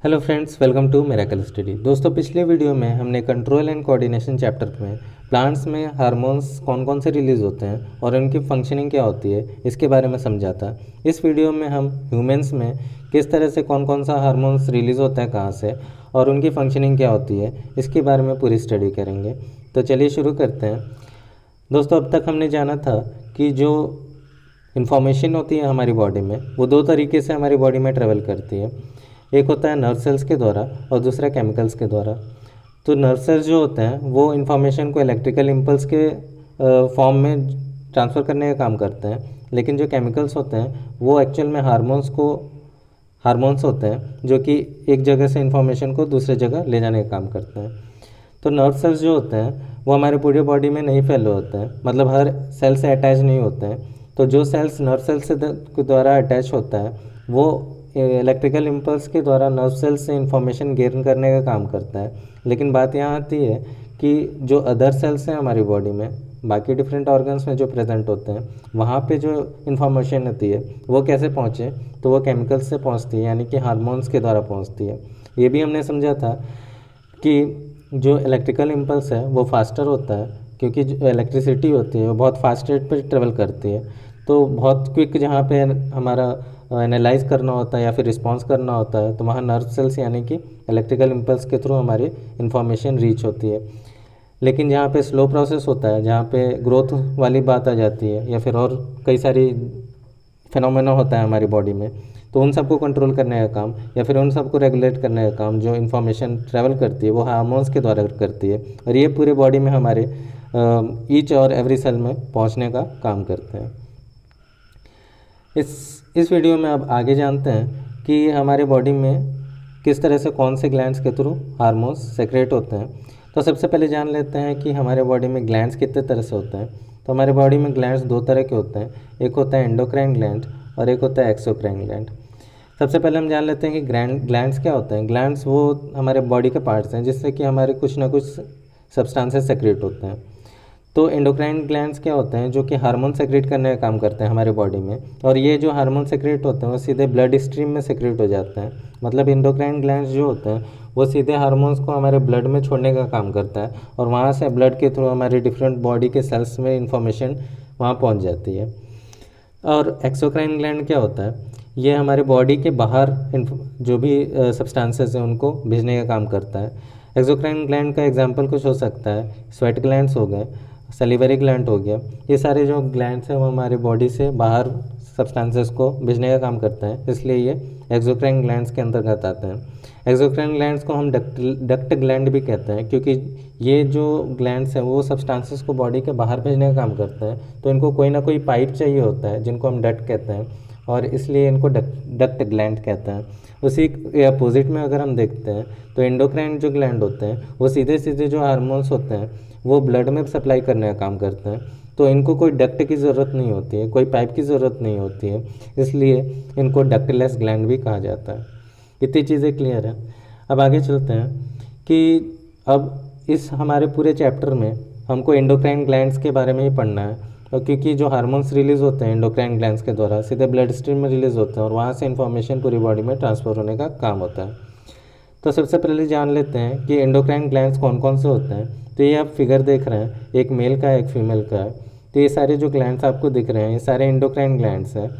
Hello friends, welcome to miracle study. दोस्तों, पिछले video में हमने कंट्रोल एंड कोऑर्डिनेशन चैप्टर में प्लांट्स में हार्मोन्स कौन कौन से रिलीज होते हैं और उनकी फंक्शनिंग क्या होती है इसके बारे में समझा था। इस वीडियो में हम ह्यूमंस में किस तरह से कौन कौन सा हार्मोन्स रिलीज़ होता है, कहाँ से, और उनकी फंक्शनिंग क्या होती है, इसके बारे में पूरी स्टडी करेंगे। तो चलिए शुरू करते हैं। दोस्तों, अब तक हमने जाना था कि जो इन्फॉर्मेशन होती है हमारी बॉडी में, वो दो तरीके से हमारी बॉडी में ट्रेवल करती है। एक होता है नर्व सेल्स के द्वारा और दूसरा केमिकल्स के द्वारा। तो नर्व सेल्स जो होते हैं वो इन्फॉर्मेशन को इलेक्ट्रिकल इम्पल्स के फॉर्म में ट्रांसफ़र करने का काम करते हैं, लेकिन जो केमिकल्स होते हैं वो एक्चुअल में हार्मोन्स होते हैं जो कि एक जगह से इन्फॉर्मेशन को दूसरे जगह ले जाने का काम करते हैं। तो नर्व सेल्स जो होते हैं वो हमारे पूरे बॉडी में नहीं फैले होते हैं, मतलब हर सेल से अटैच नहीं होते हैं। तो जो सेल्स नर्व सेल्स के द्वारा अटैच होता है वो इलेक्ट्रिकल इम्पल्स के द्वारा नर्व सेल्स से इंफॉर्मेशन गेन करने का काम करता है। लेकिन बात यहाँ आती है कि जो अदर सेल्स हैं हमारी बॉडी में, बाकी डिफरेंट ऑर्गन्स में जो प्रेजेंट होते हैं, वहाँ पे जो इन्फॉर्मेशन होती है वो कैसे पहुँचे, तो वो केमिकल्स से पहुँचती है, यानी कि हार्मोन्स के द्वारा पहुँचती है। ये भी हमने समझा था कि जो इलेक्ट्रिकल इम्पल्स है वो फास्टर होता है, क्योंकि जो इलेक्ट्रिसिटी होती है वो बहुत फास्ट रेट पर ट्रेवल करती है। तो बहुत क्विक जहाँ पे हमारा एनालाइज करना होता है या फिर रिस्पॉन्स करना होता है, तो वहाँ नर्व सेल्स यानी कि इलेक्ट्रिकल इम्पल्स के थ्रू हमारी इन्फॉर्मेशन रीच होती है। लेकिन जहाँ पे स्लो प्रोसेस होता है, जहाँ पे ग्रोथ वाली बात आ जाती है या फिर और कई सारी फिनोमेना होता है हमारी बॉडी में, तो उन सबको कंट्रोल करने का काम या फिर उन सबको रेगुलेट करने का काम जो इन्फॉर्मेशन ट्रैवल करती है वो हार्मोन्स के द्वारा करती है, और ये पूरे बॉडी में हमारे ईच और एवरी सेल में पहुँचने का काम करते हैं। इस वीडियो में अब आगे जानते हैं कि हमारे बॉडी में किस तरह से कौन से ग्लैंड्स के थ्रू हार्मोन्स सेक्रेट होते हैं। तो सबसे पहले जान लेते हैं कि हमारे बॉडी में ग्लैंड्स कितने तरह से होते हैं। तो हमारे बॉडी में ग्लैंड्स दो तरह के होते हैं, एक होता है एंडोक्राइन ग्लैंड और एक होता है एक्सोक्राइन ग्लैंड। सबसे पहले हम जान लेते हैं कि ग्लैंड्स क्या होते हैं। ग्लैंड्स वो हमारे बॉडी के पार्ट्स हैं जिससे कि हमारे कुछ ना कुछ सब्सटेंसेस सेक्रेट होते हैं। तो एंडोक्राइन ग्लैंड्स क्या होते हैं, जो कि हार्मोन सेक्रेट करने का काम करते हैं हमारे बॉडी में, और ये जो हार्मोन सेक्रेट होते हैं वो सीधे ब्लड स्ट्रीम में सेक्रेट हो जाते हैं। मतलब एंडोक्राइन ग्लैंड्स जो होते हैं वो सीधे हार्मोन्स को हमारे ब्लड में छोड़ने का काम करता है, और वहाँ से ब्लड के थ्रू हमारे डिफरेंट बॉडी के सेल्स में इंफॉर्मेशन वहाँ पहुँच जाती है। और एक्सोक्राइन ग्लैंड क्या होता है, ये हमारे बॉडी के बाहर जो भी सब्सटेंसेस हैं उनको भेजने का काम करता है। एक्सोक्राइन ग्लैंड का एग्जांपल कुछ हो सकता है, स्वेट ग्लैंड्स हो गए, सैलिवरी ग्लैंड हो गया। ये सारे जो ग्लैंड्स हैं वो हमारे बॉडी से बाहर सब्सटेंसेस को भेजने का काम करते हैं, इसलिए ये एक्सोक्राइन ग्लैंड्स के अंतर्गत आते हैं। एक्सोक्राइन ग्लैंड्स को हम डक्ट ग्लैंड भी कहते हैं, क्योंकि ये जो ग्लैंड्स हैं वो सब्सटेंसेस को बॉडी के बाहर भेजने का काम करते हैं। तो इनको कोई ना कोई पाइप चाहिए होता है जिनको हम डक्ट कहते हैं, और इसलिए इनको डक्ट ग्लैंड कहते हैं। उसी के अपोजिट में अगर हम देखते हैं तो एंडोक्राइन जो ग्लैंड होते हैं वो सीधे सीधे जो हार्मोन्स होते हैं वो ब्लड में सप्लाई करने का काम करते हैं। तो इनको कोई डक्ट की ज़रूरत नहीं होती है, कोई पाइप की ज़रूरत नहीं होती है, इसलिए इनको डक्टलेस ग्लैंड भी कहा जाता है। इतनी चीज़ें क्लियर है। अब आगे चलते हैं कि अब इस हमारे पूरे चैप्टर में हमको एंडोक्राइन ग्लैंड्स के बारे में ही पढ़ना है, और क्योंकि जो हार्मोन्स रिलीज़ होते हैं एंडोक्राइन ग्लैंड्स के द्वारा सीधे ब्लड स्ट्रीम में रिलीज़ होते हैं और वहाँ से इन्फॉर्मेशन पूरी बॉडी में ट्रांसफ़र होने का काम होता है। तो सबसे पहले जान लेते हैं कि एंडोक्राइन ग्लैंड्स कौन कौन से होते हैं। तो ये आप फिगर देख रहे हैं, एक मेल का है एक फीमेल का है। तो ये सारे जो ग्लैंड्स आपको दिख रहे हैं ये सारे एंडोक्राइन ग्लैंड्स हैं,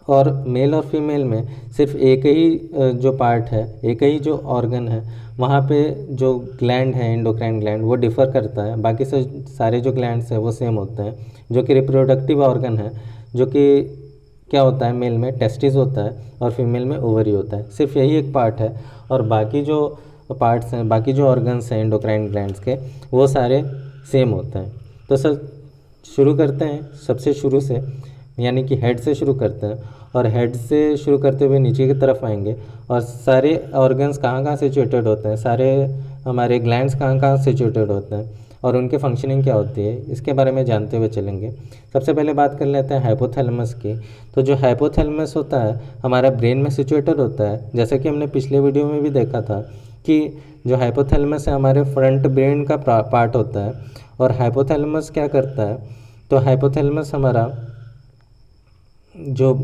और मेल और फीमेल में सिर्फ एक ही जो पार्ट है, एक ही जो ऑर्गन है, वहाँ पे जो ग्लैंड है एंडोक्राइन ग्लैंड वो डिफ़र करता है। बाकी से सारे जो ग्लैंड्स हैं वो सेम होते हैं, जो कि रिप्रोडक्टिव ऑर्गन है, जो कि क्या होता है, मेल में टेस्टिस होता है और फीमेल में ओवरी होता है। सिर्फ यही एक पार्ट है, और बाकी जो पार्ट्स हैं, बाकी जो ऑर्गन्स हैं एंडोक्राइन ग्लैंड्स के, वो सारे सेम होते हैं। तो सर शुरू करते हैं सबसे शुरू से, यानी कि हेड से शुरू करते हैं, और हेड से शुरू करते हुए नीचे की तरफ आएंगे, और सारे ऑर्गन्स कहाँ कहाँ सिचुएटेड होते हैं, सारे हमारे ग्लैंड्स कहाँ कहाँ सिचुएटेड होते हैं और उनकी फंक्शनिंग क्या होती है, इसके बारे में जानते हुए चलेंगे। सबसे पहले बात कर लेते हैं हाइपोथैलेमस की। तो जो हाइपोथैलेमस होता है हमारा ब्रेन में सिचुएटेड होता है, जैसे कि हमने पिछले वीडियो में भी देखा था कि जो हाइपोथैलेमस है हमारे फ्रंट ब्रेन का पार्ट होता है। और हाइपोथैलेमस क्या करता है, तो हाइपोथैलेमस हमारा जो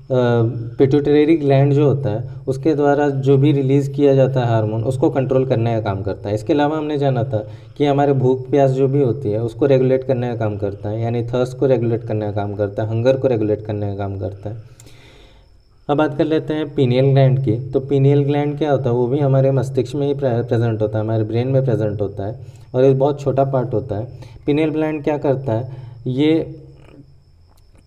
पिट्यूटरी ग्लैंड जो होता है उसके द्वारा जो भी रिलीज़ किया जाता है हार्मोन उसको कंट्रोल करने का काम करता है। इसके अलावा हमने जाना था कि हमारे भूख प्यास जो भी होती है उसको रेगुलेट करने का काम करता है, यानी थर्स्ट को रेगुलेट करने का काम करता है, हंगर को रेगुलेट करने का काम करता है। अब बात कर लेते हैं पीनियल ग्लैंड की। तो पीनियल ग्लैंड क्या होता है, वो भी हमारे मस्तिष्क में ही प्रेजेंट होता है, हमारे ब्रेन में प्रेजेंट होता है और ये बहुत छोटा पार्ट होता है। पीनियल ग्लैंड क्या करता है, ये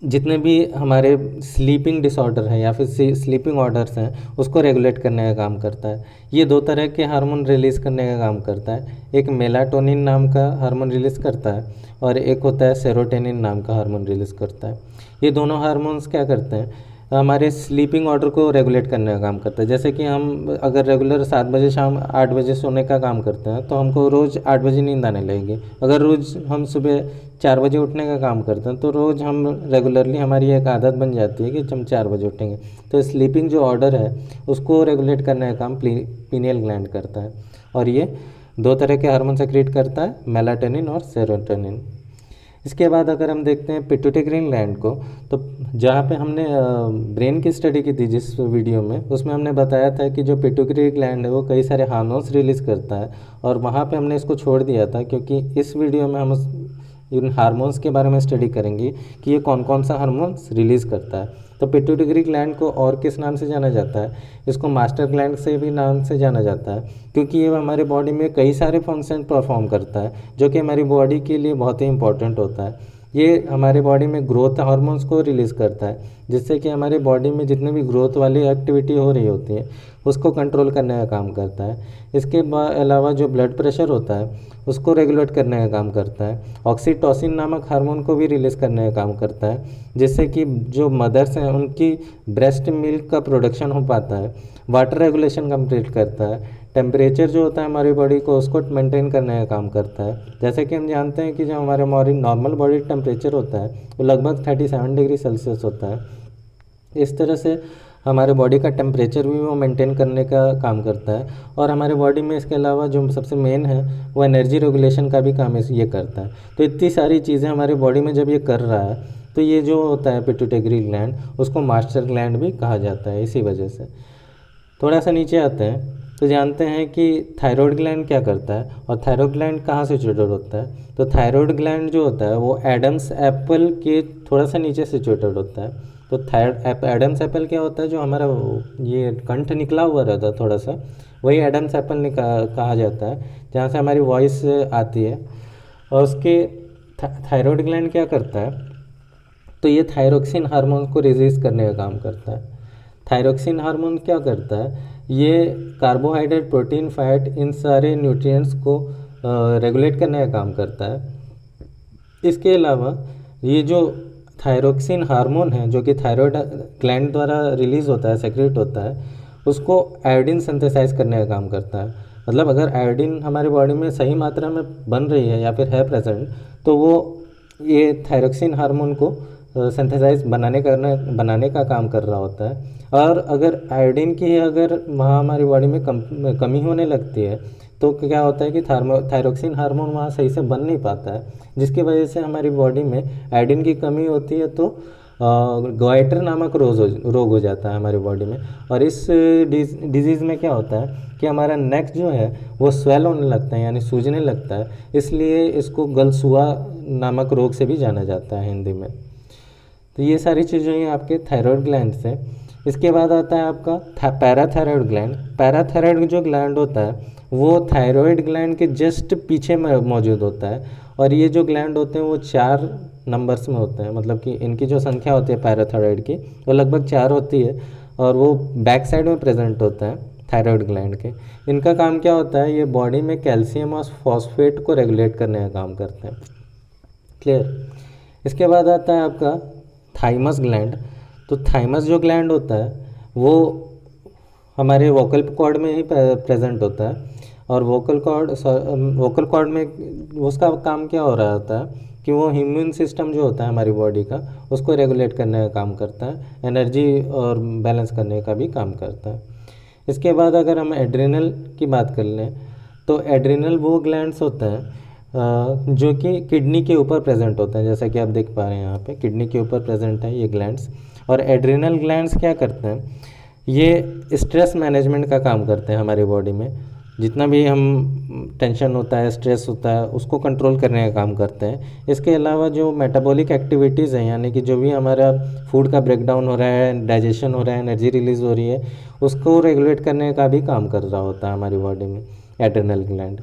जितने भी हमारे स्लीपिंग डिसऑर्डर हैं या फिर स्लीपिंग ऑर्डर्स हैं उसको रेगुलेट करने का काम करता है। ये दो तरह के हार्मोन रिलीज़ करने का काम करता है, एक मेलाटोनिन नाम का हार्मोन रिलीज़ करता है और एक होता है सेरोटोनिन नाम का हार्मोन रिलीज़ करता है। ये दोनों हार्मोन्स क्या करते हैं, हमारे स्लीपिंग ऑर्डर को रेगुलेट करने का काम करता है। जैसे कि हम अगर रेगुलर 7 बजे शाम 8 बजे सोने का काम करते हैं तो हमको रोज़ 8 बजे नींद आने लगेगी। अगर रोज़ हम सुबह 4 बजे उठने का काम करते हैं तो रोज़ हम रेगुलरली हमारी एक आदत बन जाती है कि हम 4 बजे उठेंगे। तो स्लीपिंग जो ऑर्डर है उसको रेगुलेट करने का काम पीनियल ग्लैंड करता है और ये दो तरह के हार्मोन सेक्रेट करता है, मेलाटोनिन और सेरोटोनिन। इसके बाद अगर हम देखते हैं पिट्यूटरी ग्लैंड को, तो जहाँ पे हमने ब्रेन की स्टडी की थी जिस वीडियो में, उसमें हमने बताया था कि जो पिट्यूटरी ग्लैंड है वो कई सारे हार्मोन्स रिलीज़ करता है और वहाँ पे हमने इसको छोड़ दिया था क्योंकि इस वीडियो में हम इन हार्मोन्स के बारे में स्टडी करेंगे कि ये कौन कौन सा हार्मोन्स रिलीज़ करता है। तो पिट्यूटरी ग्लैंड को और किस नाम से जाना जाता है, इसको मास्टर ग्लैंड से भी नाम से जाना जाता है क्योंकि ये हमारे बॉडी में कई सारे फंक्शन परफॉर्म करता है जो कि हमारी बॉडी के लिए बहुत ही इंपॉर्टेंट होता है। ये हमारे बॉडी में ग्रोथ हार्मोन्स को रिलीज़ करता है जिससे कि हमारे बॉडी में जितने भी ग्रोथ वाली एक्टिविटी हो रही होती है उसको कंट्रोल करने का काम करता है। इसके अलावा जो ब्लड प्रेशर होता है उसको रेगुलेट करने का काम करता है। ऑक्सीटोसिन नामक हार्मोन को भी रिलीज़ करने का काम करता है जिससे कि जो मदर्स हैं उनकी ब्रेस्ट मिल्क का प्रोडक्शन हो पाता है। वाटर रेगुलेशन कंप्लीट करता है। टेम्परेचर जो होता है हमारी बॉडी को उसको मेंटेन करने का काम करता है। जैसे कि हम जानते हैं कि जो हमारे नॉर्मल बॉडी टेम्परेचर होता है वो लगभग 37 डिग्री सेल्सियस होता है। इस तरह से हमारे बॉडी का टेम्परेचर भी वो मेंटेन करने का काम करता है और हमारे बॉडी में इसके अलावा जो सबसे मेन है वो एनर्जी रेगुलेशन का भी काम ये करता है। तो इतनी सारी चीज़ें हमारी बॉडी में जब ये कर रहा है तो ये जो होता है पिट्यूटरी ग्लैंड उसको मास्टर ग्लैंड भी कहा जाता है इसी वजह से। थोड़ा सा नीचे आते हैं तो जानते हैं कि थायराइड ग्लैंड क्या करता है और थायराइड ग्लैंड कहाँ सिचुएटेड होता है। तो थायराइड ग्लैंड जो होता है वो एडम्स एप्पल के थोड़ा सा नीचे सिचुएटेड होता है। तो एडम्स एप्पल क्या होता है, जो हमारा ये कंठ निकला हुआ रहता है थोड़ा सा, वही एडम्स एप्पल कहा जाता है जहाँ से हमारी वॉइस आती है। और उसके थायराइड ग्लैंड क्या करता है, तो ये थायरोक्सिन हार्मोन को रिलीज करने का काम करता है। थायरोक्सिन हार्मोन क्या करता है, ये कार्बोहाइड्रेट, प्रोटीन, फैट, इन सारे न्यूट्रिएंट्स को रेगुलेट करने का काम करता है। इसके अलावा ये जो थायरोक्सिन हार्मोन है जो कि थायराइड ग्लैंड द्वारा रिलीज़ होता है, सेक्रेट होता है, उसको आयोडीन सिंथेसाइज करने का काम करता है। मतलब अगर आयोडीन हमारे बॉडी में सही मात्रा में बन रही है या फिर है प्रेजेंट, तो वो ये थायरोक्सिन हार्मोन को सिंथेसाइज बनाने का काम कर रहा होता है। और अगर आयोडीन की अगर वहाँ हमारी बॉडी में कमी होने लगती है तो क्या होता है कि थायरोक्सिन हार्मोन वहाँ सही से बन नहीं पाता है, जिसकी वजह से हमारी बॉडी में आयोडीन की कमी होती है तो गॉइटर नामक रोग हो जाता है हमारी बॉडी में। और इस डिजीज़ में क्या होता है कि हमारा नेक जो है वो स्वेल होने लगता है, यानी सूजने लगता है, इसलिए इसको गलसुआ नामक रोग से भी जाना जाता है हिंदी में। तो ये सारी चीज़ें हैं आपके थायराइड ग्लैंड से। इसके बाद आता है आपका पैराथायराइड ग्लैंड। पैराथायराइड जो ग्लैंड होता है वो थायराइड ग्लैंड के जस्ट पीछे में मौजूद होता है। और ये जो ग्लैंड होते हैं वो 4 नंबर्स में होते हैं, मतलब कि इनकी जो संख्या होती है पैराथायराइड की वो लगभग 4 होती है और वो बैक साइड में प्रेजेंट होता है थायराइड ग्लैंड के। इनका काम क्या होता है, ये बॉडी में कैल्शियम और फॉस्फेट को रेगुलेट करने का काम करते हैं। क्लियर। इसके बाद आता है आपका थाइमस ग्लैंड। तो थाइमस जो ग्लैंड होता है वो हमारे वोकल कॉर्ड में ही प्रेजेंट होता है। और वोकल कॉर्ड में उसका काम क्या हो रहा होता है कि वो इम्यून सिस्टम जो होता है हमारी बॉडी का उसको रेगुलेट करने का काम करता है, एनर्जी और बैलेंस करने का भी काम करता है। इसके बाद अगर हम एड्रिनल की बात कर लें तो एड्रिनल वो ग्लैंड्स होते हैं जो कि किडनी के ऊपर प्रेजेंट होते हैं, जैसा कि आप देख पा रहे हैं यहाँ पे किडनी के ऊपर प्रेजेंट है ये ग्लैंड्स। और एड्रिनल ग्लैंड्स क्या करते हैं, ये स्ट्रेस मैनेजमेंट का काम करते हैं हमारी बॉडी में। जितना भी हम टेंशन होता है, स्ट्रेस होता है, उसको कंट्रोल करने का काम करते हैं। इसके अलावा जो मेटाबॉलिक एक्टिविटीज़ हैं, यानी कि जो भी हमारा फूड का ब्रेकडाउन हो रहा है, डाइजेशन हो रहा है, एनर्जी रिलीज़ हो रही है, उसको रेगुलेट करने का भी काम कर रहा होता है हमारी बॉडी में एड्रिनल ग्लैंड।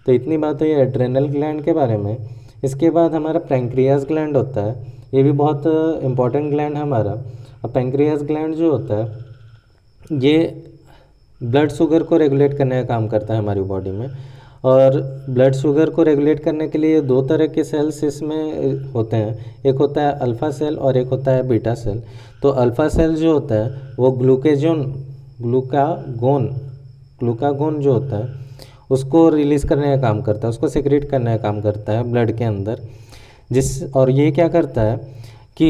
तो इतनी बात हुई एड्रिनल ग्लैंड के बारे में। इसके बाद हमारा पैंक्रियास ग्लैंड होता है, ये भी बहुत इंपॉर्टेंट ग्लैंड है हमारा। अब पैंक्रियास ग्लैंड जो होता है ये ब्लड शुगर को रेगुलेट करने का काम करता है हमारी बॉडी में। और ब्लड शुगर को रेगुलेट करने के लिए दो तरह के सेल्स इसमें होते हैं, एक होता है अल्फ़ा सेल और एक होता है बीटा सेल। तो अल्फ़ा सेल जो होता है वो ग्लूकागोन जो होता है उसको रिलीज़ करने का काम करता है, उसको सेक्रेट करने का काम करता है ब्लड के अंदर। और ये क्या करता है कि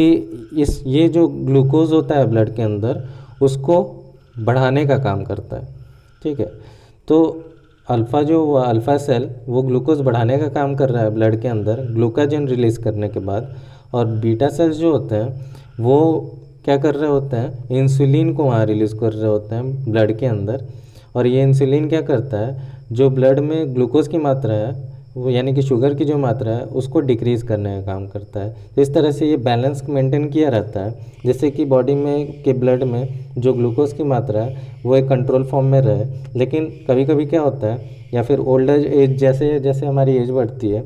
ये जो ग्लूकोज होता है ब्लड के अंदर उसको बढ़ाने का काम करता है। ठीक है, तो अल्फ़ा सेल वो ग्लूकोज बढ़ाने का काम कर रहा है ब्लड के अंदर ग्लूकाजन रिलीज़ करने के बाद। और बीटा सेल्स जो होते हैं वो क्या कर रहे होते हैं, इंसुलिन को वहाँ रिलीज़ कर रहे होते हैं ब्लड के अंदर। और ये इंसुलिन क्या करता है, जो ब्लड में ग्लूकोज की मात्रा है वो यानी कि शुगर की जो मात्रा है उसको डिक्रीज़ करने का काम करता है। तो इस तरह से ये बैलेंस मेंटेन किया रहता है, जैसे कि बॉडी में के ब्लड में जो ग्लूकोज की मात्रा है वो एक कंट्रोल फॉर्म में रहे। लेकिन कभी कभी क्या होता है, या फिर ओल्ड एज जैसे जैसे हमारी एज बढ़ती है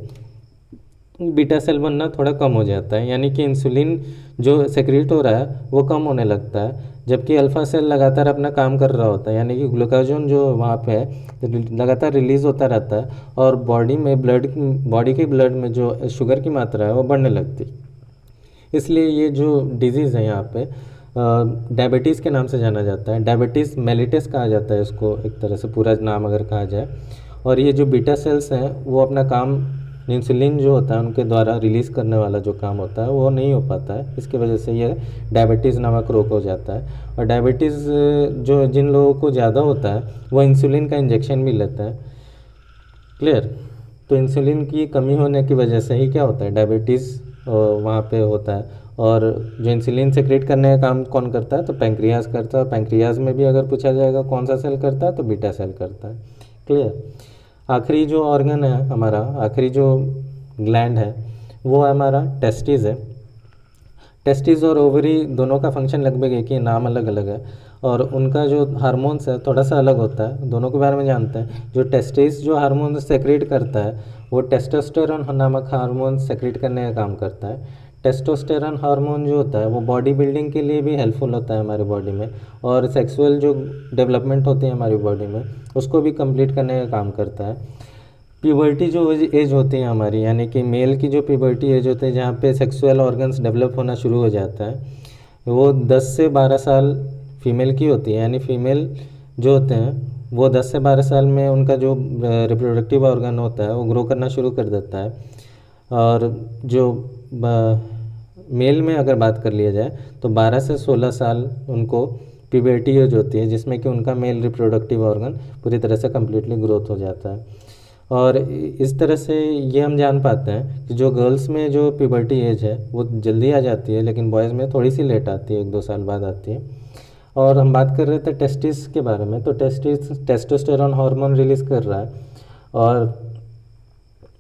बीटा सेल बनना थोड़ा कम हो जाता है, यानी कि इंसुलिन जो सेक्रेट हो रहा है वो कम होने लगता है, जबकि अल्फ़ा सेल लगातार अपना काम कर रहा होता है, यानी कि ग्लूकागोन जो वहाँ पे है लगातार रिलीज़ होता रहता है और बॉडी के ब्लड में जो शुगर की मात्रा है वो बढ़ने लगती है। इसलिए ये जो डिजीज़ है यहाँ पे डायबिटीज़ के नाम से जाना जाता है, डायबिटीज़ मेलिटस कहा जाता है इसको, एक तरह से पूरा नाम अगर कहा जाए। और ये जो बीटा सेल्स हैं वो अपना काम इंसुलिन जो होता है उनके द्वारा रिलीज़ करने वाला जो काम होता है वो नहीं हो पाता है, इसकी वजह से ये डायबिटीज़ नामक रोग हो जाता है। और डायबिटीज़ जो जिन लोगों को ज़्यादा होता है वो इंसुलिन का इंजेक्शन भी लेते हैं। क्लियर? तो इंसुलिन की कमी होने की वजह से ही क्या होता है, डायबिटीज़ वहाँ पे होता है। और जो इंसुलिन सेक्रेट करने का काम कौन करता है, तो पैंक्रियाज करता है। पैंक्रियाज में भी अगर पूछा जाएगा कौन सा सेल करता है, तो बीटा सेल करता है। क्लियर? आखिरी जो ऑर्गन है हमारा, आखिरी जो ग्लैंड है वो हमारा टेस्टिस है। टेस्टिस और ओवरी दोनों का फंक्शन लगभग एक ही, नाम अलग अलग है और उनका जो हार्मोन्स है थोड़ा सा अलग होता है। दोनों के बारे में जानते हैं। जो टेस्टिस जो हार्मोन सेक्रेट करता है वो टेस्टोस्टेरोन नामक हार्मोन सेक्रेट करने का काम करता है। टेस्टोस्टेरोन हार्मोन जो होता है वो बॉडी बिल्डिंग के लिए भी हेल्पफुल होता है हमारी बॉडी में, और सेक्सुअल जो डेवलपमेंट होती है हमारी बॉडी में उसको भी कंप्लीट करने का काम करता है। प्यूबर्टी जो एज होती है हमारी, यानी कि मेल की जो प्यूबर्टी एज होती है जहाँ पे सेक्सुअल ऑर्गन्स डेवलप होना शुरू हो जाता है, वो 10 से 12 साल फीमेल की होती है। यानी फीमेल जो होते हैं वो 10 से 12 साल में उनका जो रिप्रोडक्टिव ऑर्गन होता है वो ग्रो करना शुरू कर देता है। और जो मेल में अगर बात कर लिया जाए तो 12 से 16 साल उनको प्यूबर्टी एज होती है, जिसमें कि उनका मेल रिप्रोडक्टिव ऑर्गन पूरी तरह से कम्प्लीटली ग्रोथ हो जाता है। और इस तरह से ये हम जान पाते हैं कि जो गर्ल्स में जो प्यूबर्टी एज है वो जल्दी आ जाती है, लेकिन बॉयज़ में थोड़ी सी लेट आती है, 1-2 साल बाद आती है। और हम बात कर रहे थे टेस्टिस के बारे में, तो टेस्टोस्टेरोन हार्मोन रिलीज़ कर रहा है और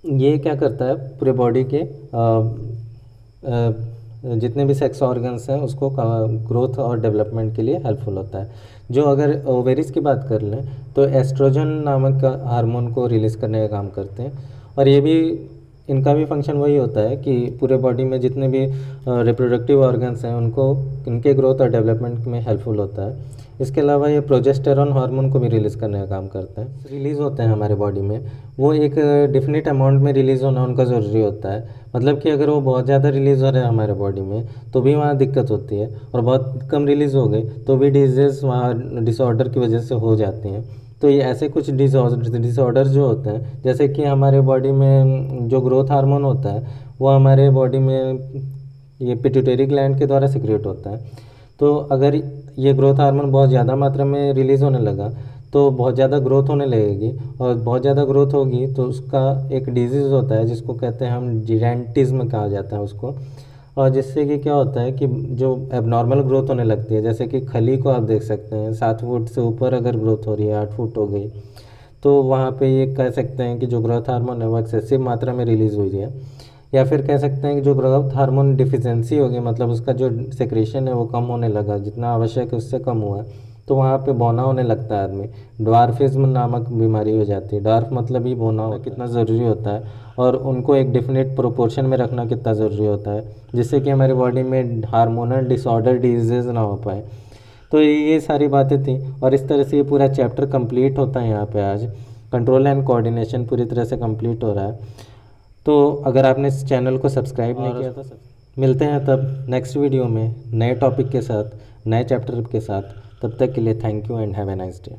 ये क्या करता है पूरे बॉडी के जितने भी सेक्स ऑर्गन्स हैं उसको ग्रोथ और डेवलपमेंट के लिए हेल्पफुल होता है। जो अगर ओवेरीज की बात कर लें तो एस्ट्रोजन नामक हार्मोन को रिलीज़ करने का काम करते हैं। और ये भी इनका भी फंक्शन वही होता है कि पूरे बॉडी में जितने भी रिप्रोडक्टिव ऑर्गन्स हैं उनको इनके ग्रोथ और डेवलपमेंट में हेल्पफुल होता है। इसके अलावा ये प्रोजेस्टेरॉन हार्मोन को भी रिलीज़ करने का काम करते हैं। रिलीज़ होते हैं हमारे बॉडी में, वो एक डिफिनिट अमाउंट में रिलीज़ होना उनका ज़रूरी होता है। मतलब कि अगर वो बहुत ज़्यादा रिलीज़ हो रहे हैं हमारे बॉडी में तो भी वहाँ दिक्कत होती है, और बहुत कम रिलीज़ हो गई तो भी डिजीज़ वहाँ डिसऑर्डर की वजह से हो जाती हैं। तो ये ऐसे कुछ डिसऑर्डर जो होते हैं, जैसे कि हमारे बॉडी में जो ग्रोथ हार्मोन होता है वो हमारे बॉडी में ये पिट्यूटरी ग्लैंड के द्वारा सिक्रेट होता है। तो अगर ये ग्रोथ हार्मोन बहुत ज़्यादा मात्रा में रिलीज़ होने लगा तो बहुत ज़्यादा ग्रोथ होने लगेगी, और बहुत ज़्यादा ग्रोथ होगी तो उसका एक डिजीज़ होता है जिसको कहते हैं हम जिरेंटिज्म कहा जाता है उसको। और जिससे कि क्या होता है कि जो एबनॉर्मल ग्रोथ होने लगती है, जैसे कि खली को आप देख सकते हैं 7 फुट से ऊपर अगर ग्रोथ हो रही है, 8 फुट हो गई, तो वहाँ पे ये कह सकते हैं कि जो ग्रोथ हार्मोन है वो एक्सेसिव मात्रा में रिलीज़ हुई है। या फिर कह सकते हैं कि जो ग्रोथ हार्मोन डिफिशेंसी होगी, मतलब उसका जो सेक्रेशन है वो कम होने लगा, जितना आवश्यक है उससे कम हुआ, तो वहाँ पे बौना होने लगता है आदमी। ड्वार्फिज्म नामक बीमारी हो जाती है। ड्वार्फ मतलब ही बौना होना कितना ज़रूरी होता है, और उनको एक डिफिनिट प्रोपोर्शन में रखना कितना ज़रूरी होता है, जिससे कि हमारी बॉडी में हार्मोनल डिसऑर्डर डिजीज़ ना हो पाए। तो ये सारी बातें थी, और इस तरह से ये पूरा चैप्टर कंप्लीट होता है यहाँ पे आज। कंट्रोल एंड कोऑर्डिनेशन पूरी तरह से कंप्लीट हो रहा है। तो अगर आपने इस चैनल को सब्सक्राइब नहीं किया तो मिलते हैं तब नेक्स्ट वीडियो में नए टॉपिक के साथ, नए चैप्टर के साथ। तब तक के लिए thank you and have a nice day.